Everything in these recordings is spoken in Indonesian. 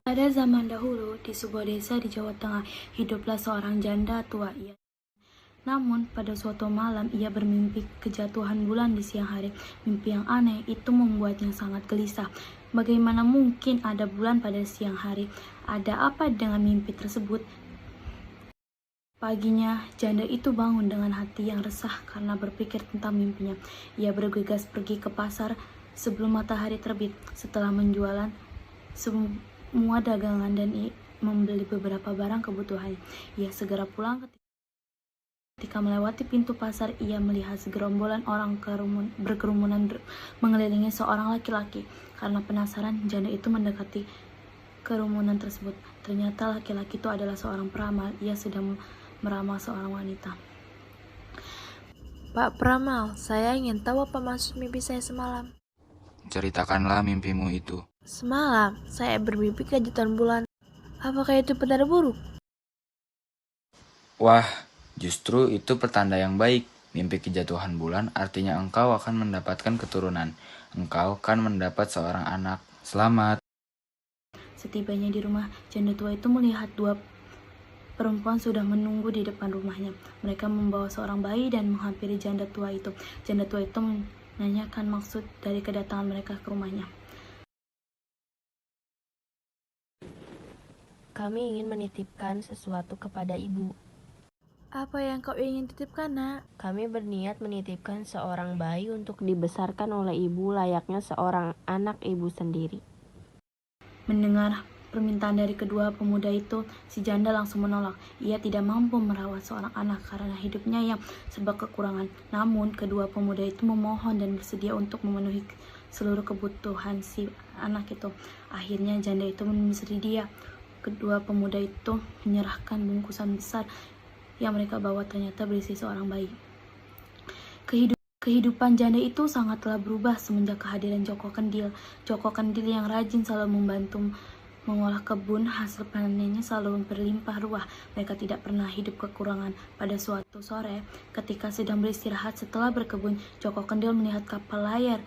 Pada zaman dahulu, di sebuah desa di Jawa Tengah, hiduplah seorang janda tua. Namun, pada suatu malam ia bermimpi kejatuhan bulan di siang hari. Mimpi yang aneh itu membuatnya sangat gelisah. Bagaimana mungkin ada bulan pada siang hari? Ada apa dengan mimpi tersebut? Paginya, janda itu bangun dengan hati yang resah karena berpikir tentang mimpinya. Ia bergegas pergi ke pasar sebelum matahari terbit. Setelah menjualan semua dagangan dan membeli beberapa barang kebutuhan, ia segera pulang. Ketika melewati pintu pasar, ia melihat segerombolan orang berkerumunan mengelilingi seorang laki-laki. Karena penasaran, janda itu mendekati kerumunan tersebut. Ternyata laki-laki itu adalah seorang peramal. Ia sedang meramal seorang wanita. Pak Peramal, saya ingin tahu apa maksud mimpi saya semalam. Ceritakanlah mimpimu itu. Semalam, saya bermimpi kejatuhan bulan. Apakah itu petanda buruk? Wah, justru itu pertanda yang baik. Mimpi kejatuhan bulan artinya engkau akan mendapatkan keturunan. Engkau akan mendapat seorang anak. Selamat. Setibanya di rumah, janda tua itu melihat dua perempuan sudah menunggu di depan rumahnya. Mereka membawa seorang bayi dan menghampiri janda tua itu. Janda tua itu menanyakan maksud dari kedatangan mereka ke rumahnya. Kami ingin menitipkan sesuatu kepada ibu. Apa yang kau ingin titipkan, nak? Kami berniat menitipkan seorang bayi untuk dibesarkan oleh ibu layaknya seorang anak ibu sendiri. Mendengar permintaan dari kedua pemuda itu, si janda langsung menolak. Ia tidak mampu merawat seorang anak karena hidupnya yang serba kekurangan. Namun, kedua pemuda itu memohon dan bersedia untuk memenuhi seluruh kebutuhan si anak itu. Akhirnya, janda itu bersedia. Kedua pemuda itu menyerahkan bungkusan besar yang mereka bawa, ternyata berisi seorang bayi. Kehidupan janda itu sangatlah berubah semenjak kehadiran Joko Kendil. Joko Kendil yang rajin selalu membantu mengolah kebun, hasil panennya selalu berlimpah ruah. Mereka tidak pernah hidup kekurangan. Pada suatu sore, ketika sedang beristirahat setelah berkebun, Joko Kendil melihat kapal layar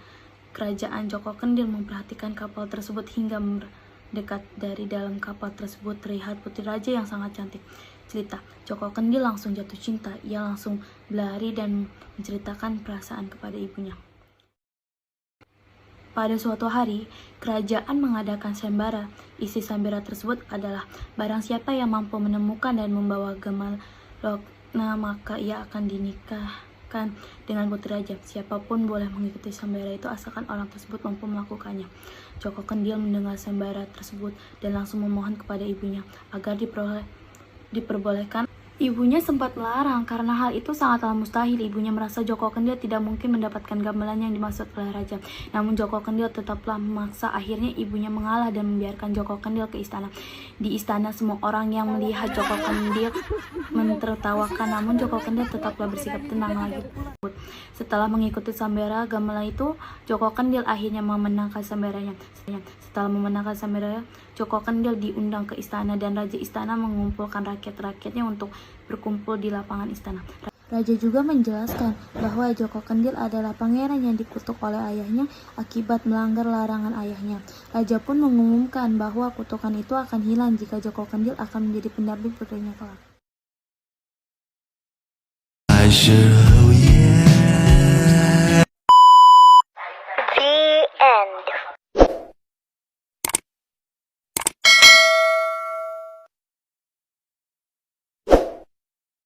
kerajaan. Joko Kendil memperhatikan kapal tersebut hingga mendekat. Dari dalam kapal tersebut terlihat putri raja yang sangat cantik. Cerita, Joko Kendil langsung jatuh cinta. Ia langsung berlari dan menceritakan perasaan kepada ibunya. Pada suatu hari, kerajaan mengadakan sayembara. Isi sayembara tersebut adalah barang siapa yang mampu menemukan dan membawa Gamal Lokna, maka ia akan dinikahkan dengan putri raja. Siapapun boleh mengikuti sayembara itu asalkan orang tersebut mampu melakukannya. Joko Kendil mendengar sayembara tersebut dan langsung memohon kepada ibunya agar diperbolehkan. Ibunya sempat melarang karena hal itu sangatlah mustahil. Ibunya merasa Joko Kendil tidak mungkin mendapatkan gamelan yang dimaksud oleh raja. Namun Joko Kendil tetaplah memaksa. Akhirnya ibunya mengalah dan membiarkan Joko Kendil ke istana. Di istana semua orang yang melihat Joko Kendil mentertawakan, namun Joko Kendil tetaplah bersikap tenang lagi. Setelah mengikuti sayembara gamelan itu, Joko Kendil akhirnya memenangkan sayembaranya. Setelah memenangkan sayembara, Joko Kendil diundang ke istana dan raja istana mengumpulkan rakyat-rakyatnya untuk berkumpul di lapangan istana. Raja juga menjelaskan bahwa Joko Kendil adalah pangeran yang dikutuk oleh ayahnya akibat melanggar larangan ayahnya. Raja pun mengumumkan bahwa kutukan itu akan hilang jika Joko Kendil akan menjadi pendamping putrinya kelak.